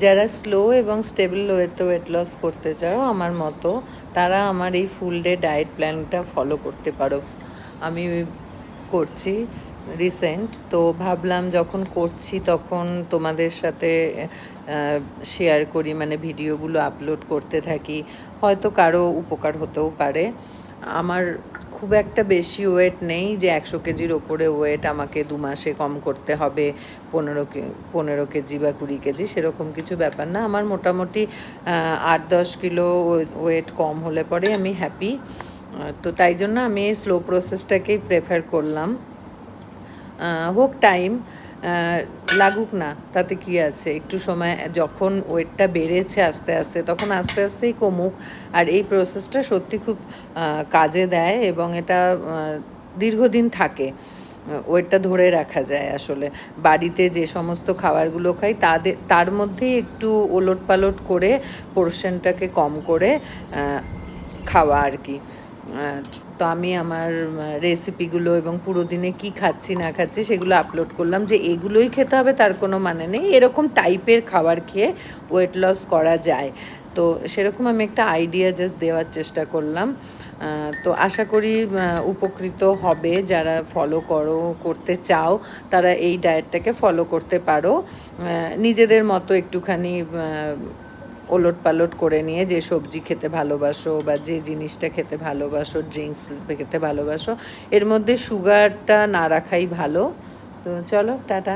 যারা স্লো এবং স্টেবল ওয়েতে ওয়েট লস করতে চাও আমার মতো, তারা আমার এই ফুল ডে ডায়েট প্ল্যানটা ফলো করতে পারো। আমি করছি রিসেন্ট, তো ভাবলাম যখন করছি তখন তোমাদের সাথে শেয়ার করি, মানে ভিডিওগুলো আপলোড করতে থাকি, হয়তো কারো উপকার হতেও পারে। আমার খুব একটা বেশি ওয়েট নেই যে 100 কেজির ওপরে ওয়েট আমাকে 2 মাসে কম করতে হবে 15 কেজি বা 20 কেজি, সেরকম কিছু ব্যাপার না। আমার মোটামুটি 8-10 কিলো ওয়েট কম হলে পরে আমি হ্যাপি। তো তাই জন্য আমি এই স্লো প্রসেসটাকেই প্রেফার করলাম। হোক টাইম, লাগুক না, তাতে কি আছে, একটু সময় যখন ওয়েটটা বেড়েছে আস্তে আস্তে, তখন আস্তে আস্তেই কমুক। আর এই প্রসেসটা সত্যি খুব কাজে দেয় এবং এটা দীর্ঘদিন থাকে, ওয়েটটা ধরে রাখা যায়। আসলে বাড়িতে যে সমস্ত খাবারগুলো খাই তার মধ্যেই একটু ওলটপালট করে পোর্শনটাকে কম করে খাওয়া আর কি। তো আমি আমার রেসিপিগুলো এবং পুরো দিনে কী খাচ্ছি না খাচ্ছি সেগুলো আপলোড করলাম। যে এগুলোই খেতে হবে তার কোনো মানে নেই, এরকম টাইপের খাবার খেয়ে ওয়েট লস করা যায়। তো সেরকম আমি একটা আইডিয়া জাস্ট দেওয়ার চেষ্টা করলাম। তো আশা করি উপকৃত হবে। যারা ফলো করতে চাও তারা এই ডায়েটটাকে ফলো করতে পারো, নিজেদের মতো একটুখানি ওলটপালট করে নিয়ে। যে সবজি খেতে ভালোবাসো বা যে জিনিসটা খেতে ভালোবাসো, ড্রিঙ্কস খেতে ভালোবাসো, এর মধ্যে সুগারটা না রাখাই ভালো। তো চলো, টাটা।